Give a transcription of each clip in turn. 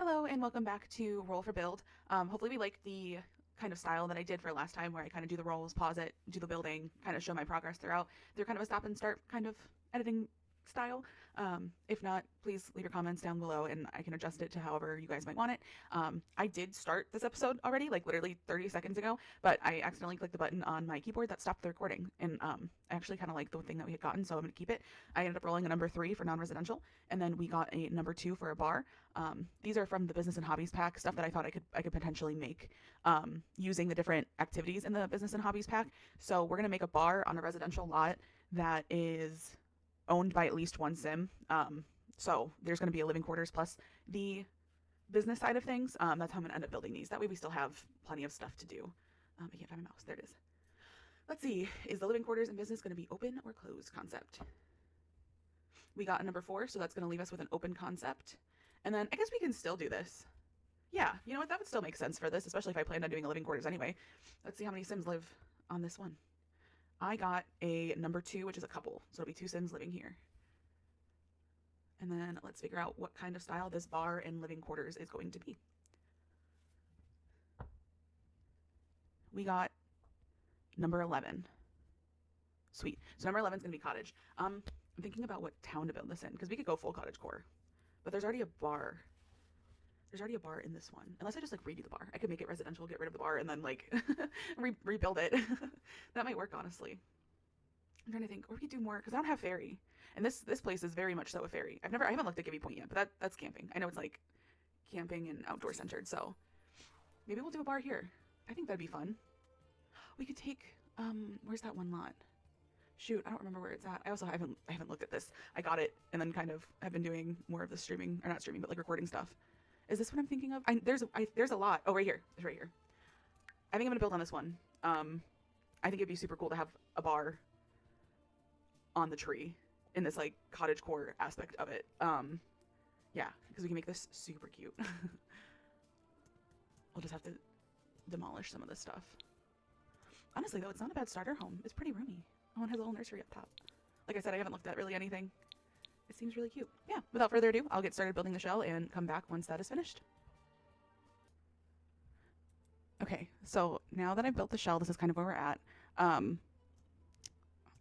Hello and welcome back to Roll for Build. Hopefully we like the kind of style that I did for last time where I kind of do the rolls, pause it, do the building, kind of show my progress throughout. They're kind of a stop and start kind of editing style. If not, please leave your comments down below and I can adjust it to however you guys might want it. I did start this episode already, like literally 30 seconds ago, but I accidentally clicked the button on my keyboard that stopped the recording. And I actually kind of like the thing that we had gotten, so I'm going to keep it. I ended up rolling a number 3 for non-residential, and then we got a number 2 for a bar. These are from the business and hobbies pack, stuff that I thought I could potentially make using the different activities in the business and hobbies pack. So we're going to make a bar on a residential lot that is owned by at least one sim. So there's going to be a living quarters plus the business side of things. That's how I'm going to end up building these. That way we still have plenty of stuff to do. I can't find my mouse. There it is. Let's see. Is the living quarters and business going to be open or closed concept? We got a number 4, so that's going to leave us with an open concept. And then I guess we can still do this. Yeah, you know what? That would still make sense for this, especially if I planned on doing a living quarters anyway. Let's see how many sims live on this one. I got a number 2, which is a couple. So it'll be 2 sims living here. And then let's figure out what kind of style this bar and living quarters is going to be. We got number 11. Sweet. So number 11 is going to be cottage. I'm thinking about what town to build this in, because we could go full cottage core. But there's already a bar. There's already a bar in this one. Unless I just like redo the bar. I could make it residential, get rid of the bar, and then like rebuild it. That might work, honestly. I'm trying to think, or we could do more, because I don't have ferry. And this place is very much so a ferry. I haven't looked at Gibby Point yet, but that's camping. I know it's like camping and outdoor centered, so maybe we'll do a bar here. I think that'd be fun. We could take, where's that one lot? Shoot, I don't remember where it's at. I also haven't looked at this. I got it and then kind of have been doing more of the streaming, or not streaming, but like recording stuff. Is this what I'm thinking of? There's a lot. Oh, right here. It's right here. I think I'm gonna build on this one. I think it'd be super cool to have a bar on the tree in this like cottage core aspect of it. Yeah, because we can make this super cute. We'll just have to demolish some of this stuff. Honestly though, it's not a bad starter home. It's pretty roomy. Oh, and has a little nursery up top. Like I said, I haven't looked at really anything. It seems really cute. Yeah, without further ado, I'll get started building the shell and come back once that is finished. Okay, so now that I've built the shell, this is kind of where we're at. I'm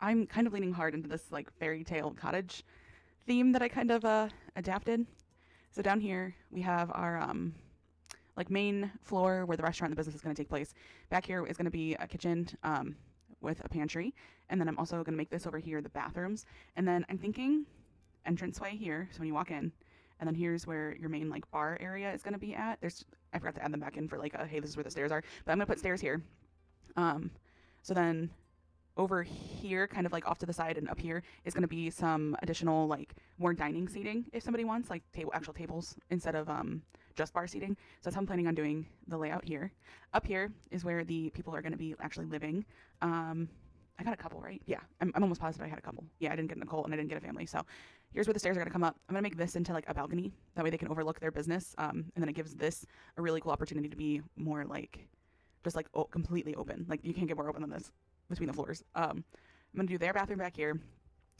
kind of leaning hard into this like fairy tale cottage theme that I kind of adapted. So down here we have our like main floor where the restaurant and the business is going to take place. Back here is going to be a kitchen with a pantry, and then I'm also going to make this over here the bathrooms. And then I'm thinking entranceway here, so when you walk in, and then here's where your main like bar area is going to be at. I forgot to add them back in for like a hey, this is where the stairs are, but I'm going to put stairs here. So then over here, kind of like off to the side and up here, is going to be some additional like more dining seating if somebody wants, like actual tables instead of just bar seating. So that's how I'm planning on doing the layout here. Up here is where the people are going to be actually living. I got a couple, right? Yeah, I'm almost positive I had a couple. Yeah, I didn't get Nicole and I didn't get a family. So here's where the stairs are going to come up. I'm going to make this into like a balcony. That way they can overlook their business. And then it gives this a really cool opportunity to be more like just like completely open. Like you can't get more open than this between the floors. I'm going to do their bathroom back here.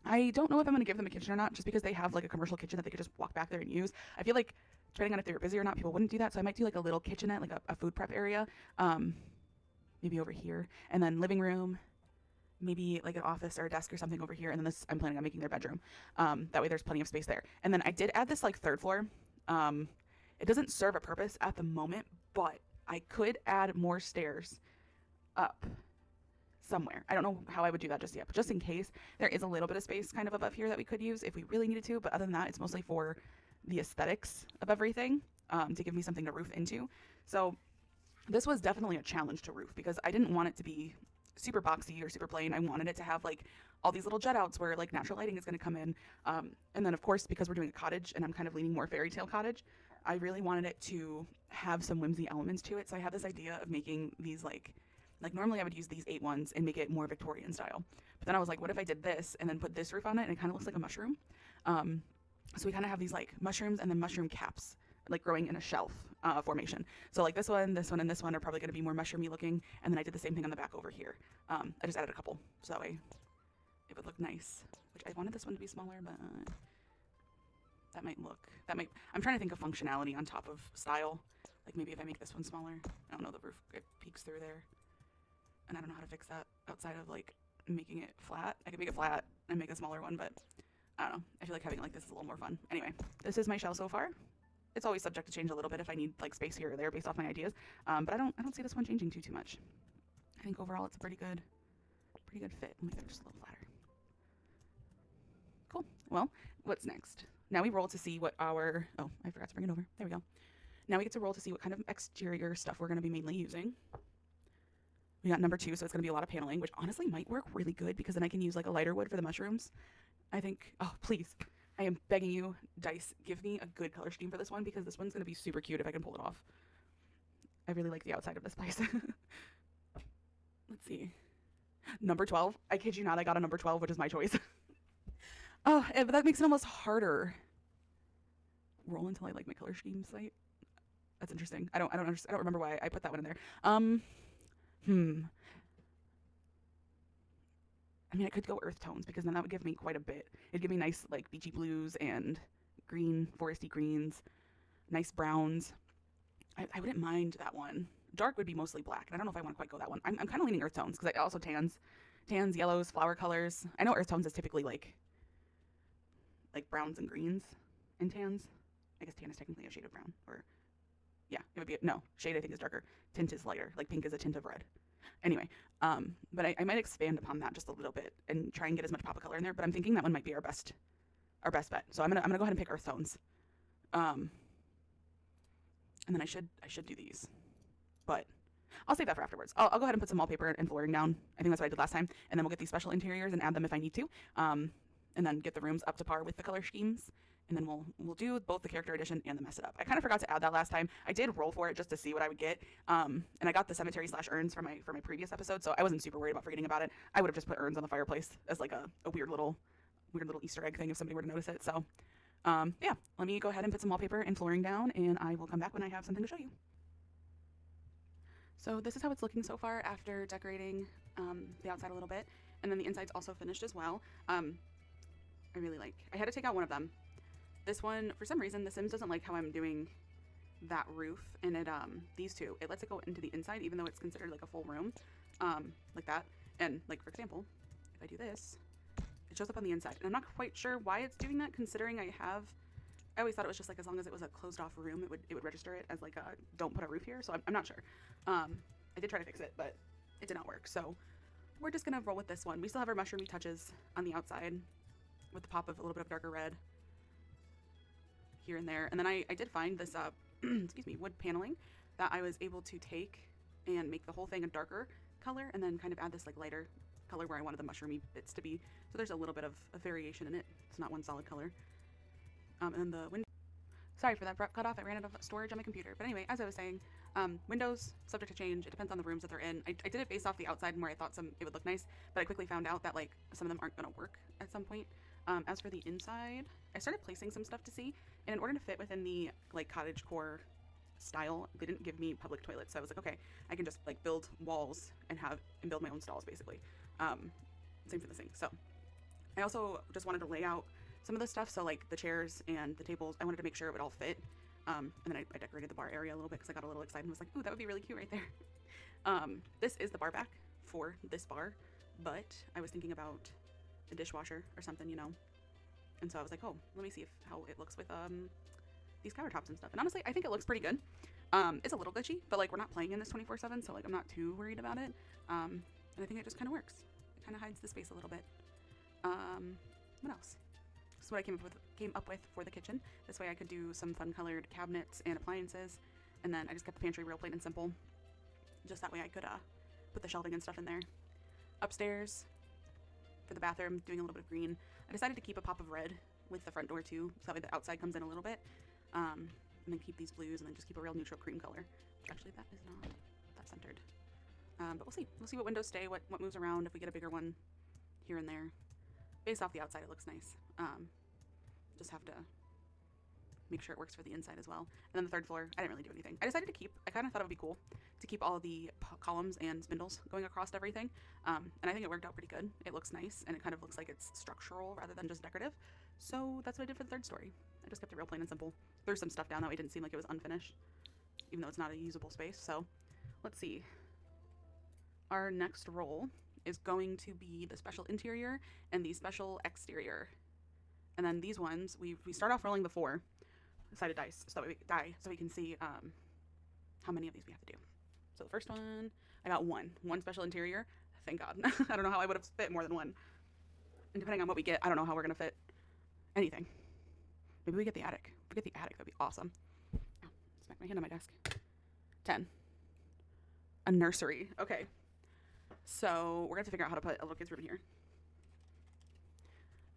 I don't know if I'm going to give them a kitchen or not, just because they have like a commercial kitchen that they could just walk back there and use. I feel like depending on if they were busy or not, people wouldn't do that. So I might do like a little kitchenette, like a food prep area, maybe over here, and then living room, maybe like an office or a desk or something over here. And then this, I'm planning on making their bedroom. That way there's plenty of space there. And then I did add this like third floor. It doesn't serve a purpose at the moment, but I could add more stairs up somewhere. I don't know how I would do that just yet, but just in case, there is a little bit of space kind of above here that we could use if we really needed to. But other than that, it's mostly for the aesthetics of everything, to give me something to roof into. So this was definitely a challenge to roof because I didn't want it to be super boxy or super plain. I wanted it to have like all these little jet outs where like natural lighting is going to come in. And then of course, because we're doing a cottage and I'm kind of leaning more fairy tale cottage, I really wanted it to have some whimsy elements to it. So I had this idea of making these like normally I would use these 8 ones and make it more Victorian style. But then I was like, what if I did this and then put this roof on it and it kind of looks like a mushroom? So we kind of have these like mushrooms and then mushroom caps like growing in a shelf formation. So like this one, and this one are probably going to be more mushroomy looking. And then I did the same thing on the back over here. I just added a couple so that way it would look nice, which I wanted this one to be smaller, but That might look, I'm trying to think of functionality on top of style. Like maybe if I make this one smaller, I don't know, the roof, it peeks through there. And I don't know how to fix that outside of like making it flat. I could make it flat and make a smaller one, but I don't know. I feel like having it like this is a little more fun. Anyway, this is my shell so far. It's always subject to change a little bit if I need like space here or there based off my ideas. But I don't see this one changing too much. I think overall it's a pretty good fit. Let me get it just a little flatter. Cool. Well, what's next? Now we roll to see what our, oh, I forgot to bring it over. There we go. Now we get to roll to see what kind of exterior stuff we're going to be mainly using. We got number 2, so it's going to be a lot of paneling, which honestly might work really good because then I can use like a lighter wood for the mushrooms. I think, oh, please. I am begging you, Dice, give me a good color scheme for this one because this one's going to be super cute if I can pull it off. I really like the outside of this place. Let's see. Number 12. I kid you not, I got a number 12, which is my choice. Oh, but that makes it almost harder. Roll until I like my color scheme site. That's interesting. I don't remember why I put that one in there. I mean, I could go earth tones because then that would give me quite a bit. It'd give me nice like beachy blues and green, foresty greens, nice browns. I wouldn't mind that one. Dark would be mostly black, and I don't know if I want to quite go that one. I'm kind of leaning earth tones because I also tans, yellows, flower colors. I know earth tones is typically like browns and greens and tans. I guess tan is technically a shade of brown, or yeah, it would be, no, shade I think is darker. Tint is lighter, like pink is a tint of red. Anyway, but I might expand upon that just a little bit and try and get as much pop of color in there, but I'm thinking that one might be our best bet. So I'm gonna go ahead and pick earth tones. And then I should do these, but I'll save that for afterwards. I'll go ahead and put some wallpaper and flooring down. I think that's what I did last time, and then we'll get these special interiors and add them if I need to, and then get the rooms up to par with the color schemes. And then we'll do both the character edition and the mess it up. I kind of forgot to add that last time. I did roll for it just to see what I would get. And I got the cemetery / urns for my previous episode, so I wasn't super worried about forgetting about it. I would have just put urns on the fireplace as like a weird little Easter egg thing if somebody were to notice it. So yeah, let me go ahead and put some wallpaper and flooring down, and I will come back when I have something to show you. So this is how it's looking so far after decorating the outside a little bit, and then the inside's also finished as well. I had to take out one of them. This one, for some reason, The Sims doesn't like how I'm doing that roof, and these two, it lets it go into the inside, even though it's considered like a full room, like that. And like, for example, if I do this, it shows up on the inside, and I'm not quite sure why it's doing that, considering I always thought it was just like, as long as it was a closed off room, it would register it as like a, don't put a roof here, so I'm not sure. I did try to fix it, but it did not work, so we're just gonna roll with this one. We still have our mushroomy touches on the outside with the pop of a little bit of darker red here and there. And then I did find this excuse me, wood paneling that I was able to take and make the whole thing a darker color, and then kind of add this like lighter color where I wanted the mushroomy bits to be. So there's a little bit of a variation in it. It's not one solid color. And then the window, sorry for that cut off, I ran out of storage on my computer. But anyway, as I was saying, windows subject to change. It depends on the rooms that they're in. I did it based off the outside and where I thought it would look nice, but I quickly found out that like some of them aren't going to work at some point. As for the inside, I started placing some stuff to see, and in order to fit within the like cottage core style, they didn't give me public toilets, so I was like, okay, I can just like build walls and build my own stalls basically. Same for the sink. So I also just wanted to lay out some of the stuff, so like the chairs and the tables, I wanted to make sure it would all fit. And then I decorated the bar area a little bit because I got a little excited and was like, ooh, that would be really cute right there. This is the bar back for this bar, but I was thinking about a dishwasher or something, you know. And so I was like, oh, let me see how it looks with these countertops and stuff. And honestly, I think it looks pretty good. It's a little glitchy, but like we're not playing in this 24/7, so like I'm not too worried about it. And I think it just kind of works. It kind of hides the space a little bit. What else? This is what I came up with for the kitchen. This way I could do some fun colored cabinets and appliances. And then I just kept the pantry real plain and simple. Just that way I could put the shelving and stuff in there. Upstairs, for the bathroom, doing a little bit of green. I decided to keep a pop of red with the front door too, so that way the outside comes in a little bit. And then keep these blues, and then just keep a real neutral cream color. Actually, that is not that centered. But we'll see. We'll see what windows stay, what moves around, if we get a bigger one here and there. Based off the outside, it looks nice. Just have to make sure it works for the inside as well. And then the third floor, I didn't really do anything. I decided to keep, I kind of thought it would be cool to keep all of the columns and spindles going across everything. And I think it worked out pretty good. It looks nice, and it kind of looks like it's structural rather than just decorative. So that's what I did for the third story. I just kept it real plain and simple. Threw some stuff down that way, didn't seem like it was unfinished, even though it's not a usable space. So let's see. Our next roll is going to be the special interior and the special exterior. And then these ones, we start off rolling the 4-sided dice so that we can see how many of these we have to do. So the first one, I got one special interior. Thank God. I don't know how I would have fit more than one. And depending on what we get, I don't know how we're gonna fit anything. Maybe we get the attic. If we get the attic, that'd be awesome. Oh, smack my hand on my desk. 10. A nursery. Okay. So we're gonna have to figure out how to put a little kid's room in here.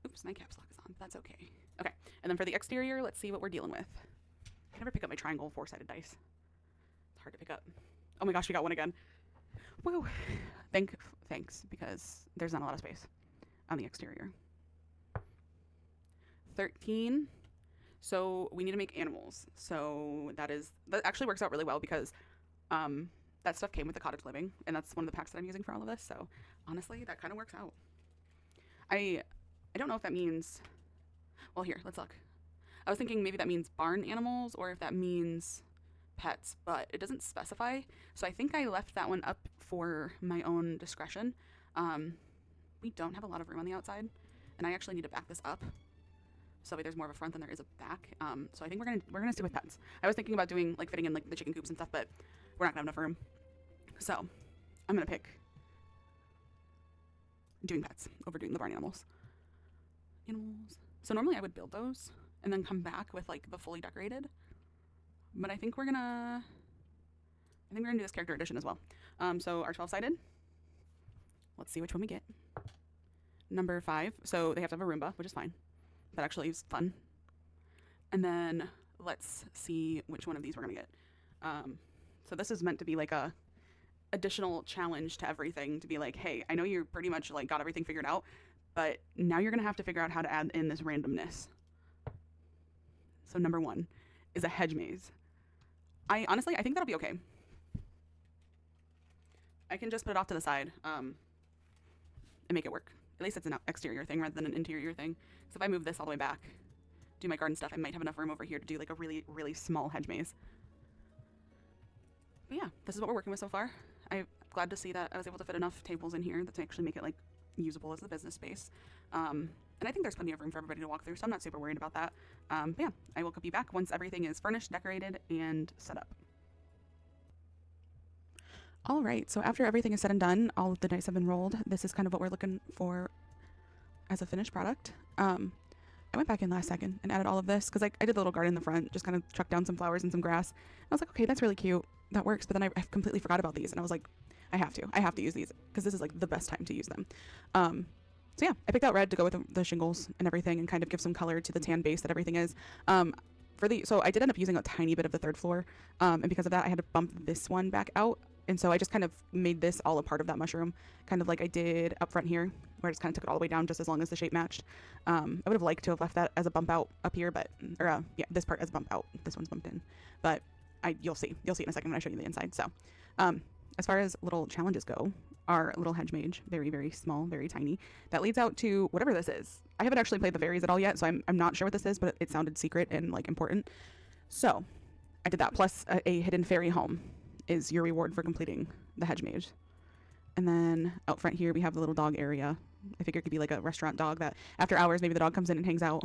Oops, my caps lock is on. That's okay. Okay. And then for the exterior, let's see what we're dealing with. I never pick up my triangle 4-sided dice. It's hard to pick up. Oh my gosh, we got one again. Woo. Thanks, because there's not a lot of space on the exterior. 13. So we need to make animals. So that actually works out really well because that stuff came with the cottage living, and that's one of the packs that I'm using for all of this. So honestly, that kind of works out. I don't know if that means, well, here, let's look. I was thinking maybe that means barn animals or if that means pets, but it doesn't specify. So I think I left that one up for my own discretion. We don't have a lot of room on the outside, and I actually need to back this up. So there's more of a front than there is a back. So I think we're gonna stick with pets. I was thinking about doing fitting in the chicken coops and stuff, but we're not gonna have enough room. So I'm gonna pick doing pets over doing the barn animals. So normally I would build those and then come back with the fully decorated. But I think we're gonna do this character edition as well. So our 12-sided. Let's see which one we get. Number 5. So they have to have a Roomba, which is fine. That actually is fun. And then let's see which one of these we're gonna get. So this is meant to be like a additional challenge to everything, to be like, hey, I know you're pretty much got everything figured out, but now you're gonna have to figure out how to add in this randomness. So number 1 is a hedge maze. I think that'll be okay. I can just put it off to the side and make it work. At least it's an exterior thing rather than an interior thing. So if I move this all the way back, do my garden stuff, I might have enough room over here to do a really, really small hedge maze. But yeah, this is what we're working with so far. I'm glad to see that I was able to fit enough tables in here to actually make it usable as the business space. And I think there's plenty of room for everybody to walk through, so I'm not super worried about that. But yeah, I will be back once everything is furnished, decorated, and set up. All right, so after everything is said and done, all of the dice have been rolled. This is kind of what we're looking for as a finished product. I went back in last second and added all of this because I did the little garden in the front, just kind of chucked down some flowers and some grass. I was like, okay, that's really cute. That works. But then I completely forgot about these, and I was like, I have to use these because this is the best time to use them. So yeah, I picked out red to go with the shingles and everything and kind of give some color to the tan base that everything is. So I did end up using a tiny bit of the 3rd floor, and because of that, I had to bump this one back out. And so I just kind of made this all a part of that mushroom, kind of like I did up front here, where I just kind of took it all the way down just as long as the shape matched. I would have liked to have left that as a bump out up here, yeah, this part as a bump out. This one's bumped in, but you'll see in a second when I show you the inside. So, as far as little challenges go, our little hedge mage, very, very small, very tiny, that leads out to whatever this is. I haven't actually played the fairies at all yet, so I'm not sure what this is, but it sounded secret and important. So I did that, plus a hidden fairy home is your reward for completing the hedge mage. And then out front here we have the little dog area. I figure it could be like a restaurant dog that after hours maybe the dog comes in and hangs out.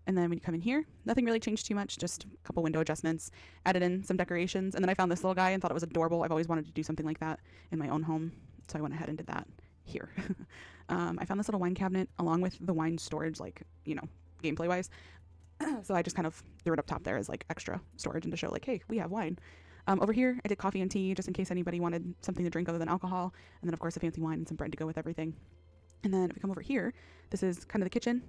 And then when you come in here, nothing really changed too much, just a couple window adjustments, added in some decorations, and then I found this little guy and thought it was adorable. I've always wanted to do something like that in my own home, so I went ahead and did that here. I found this little wine cabinet along with the wine storage, gameplay wise. So I just kind of threw it up top there as extra storage and to show hey, we have wine. Over here, I did coffee and tea just in case anybody wanted something to drink other than alcohol. And then, of course, a fancy wine and some bread to go with everything. And then if we come over here, this is kind of the kitchen.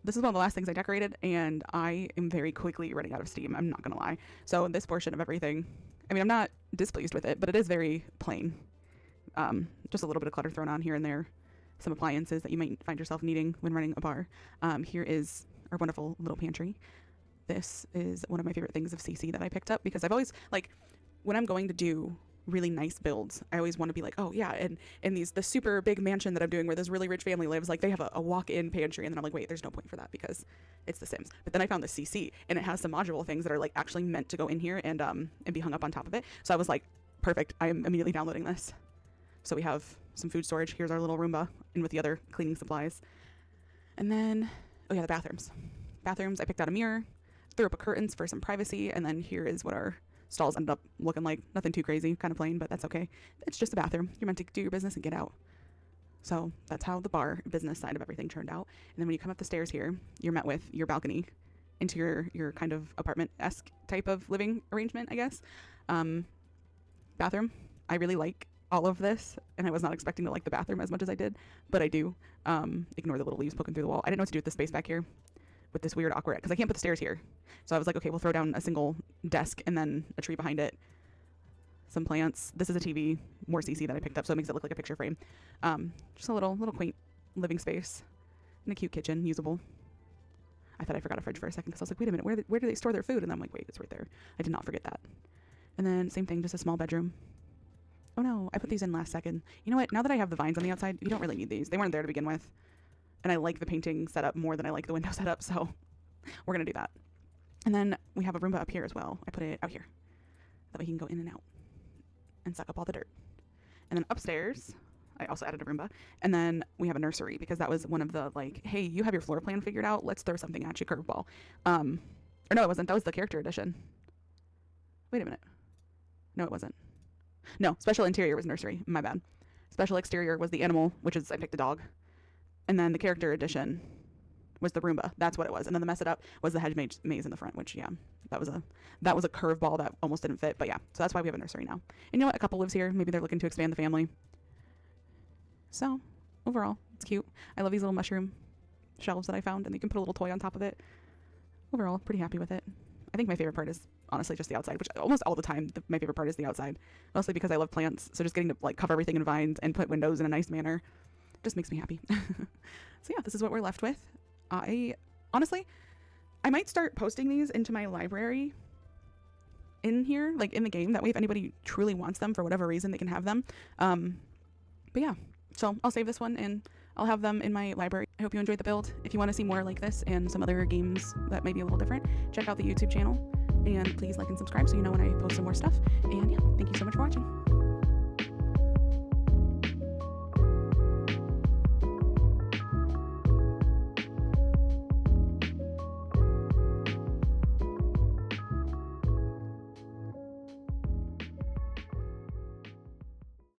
This is one of the last things I decorated, and I am very quickly running out of steam. I'm not going to lie. So this portion of everything, I'm not displeased with it, but it is very plain. Just a little bit of clutter thrown on here and there. Some appliances that you might find yourself needing when running a bar. Here is our wonderful little pantry. This is one of my favorite things of CC that I picked up because I've always, when I'm going to do really nice builds. I always want to be like, oh yeah, and the super big mansion that I'm doing where this really rich family lives, like they have a walk-in pantry, and then I'm like, wait, there's no point for that because it's The Sims. But then I found the CC, and it has some module things that are like actually meant to go in here and be hung up on top of it. So I was like, perfect, I am immediately downloading this. So we have some food storage. Here's our little Roomba, and with the other cleaning supplies. And then, oh yeah, the bathrooms. Bathrooms, I picked out a mirror, threw up a curtains for some privacy, and then here is what our stalls ended up looking like. Nothing too crazy, kind of plain, but that's okay. It's just a bathroom. You're meant to do your business and get out. So that's how the bar business side of everything turned out. And then when you come up the stairs here, you're met with your balcony into your kind of apartment-esque type of living arrangement, I guess. Bathroom. I really like all of this, and I was not expecting to like the bathroom as much as I did, but I do. Ignore the little leaves poking through the wall. I didn't know what to do with the space back here with this weird awkward, because I can't put the stairs here. So I was like, okay, we'll throw down a single desk and then a tree behind it, some plants. This is a TV, more CC that I picked up, so it makes it look like a picture frame. Just a little quaint living space and a cute kitchen, usable. I thought I forgot a fridge for a second because I was like, wait a minute, where do they store their food? And I'm like, wait, it's right there. I did not forget that. And then same thing, just a small bedroom. Oh no, I put these in last second. You know what? Now that I have the vines on the outside, you don't really need these. They weren't there to begin with. And I like the painting setup more than I like the window setup, so we're going to do that. And then we have a Roomba up here as well. I put it out here. That way he can go in and out and suck up all the dirt. And then upstairs, I also added a Roomba. And then we have a nursery because that was one of the like, hey, you have your floor plan figured out. Let's throw something at you, curveball. Or no, it wasn't. That was the character edition. Wait a minute. No, it wasn't. No, special interior was nursery. My bad. Special exterior was the animal, which is I picked a dog. And then the character edition was the Roomba. That's what it was. And then the mess it up was the hedge maze in the front, which, yeah, that was a curveball that almost didn't fit. But yeah, so that's why we have a nursery now. And you know what? A couple lives here. Maybe they're looking to expand the family. So overall, it's cute. I love these little mushroom shelves that I found, and you can put a little toy on top of it. Overall, pretty happy with it. I think my favorite part is honestly just the outside, which almost all the time my favorite part is the outside, mostly because I love plants. So just getting to like cover everything in vines and put windows in a nice manner just makes me happy. So yeah, this is what we're left with. I honestly, I might start posting these into my library in here, like in the game. That way, if anybody truly wants them for whatever reason, they can have them. But yeah, so I'll save this one and I'll have them in my library. I hope you enjoyed the build. If you want to see more like this and some other games that might be a little different, check out the YouTube channel and please like and subscribe so you know when I post some more stuff. And yeah, thank you so much for watching.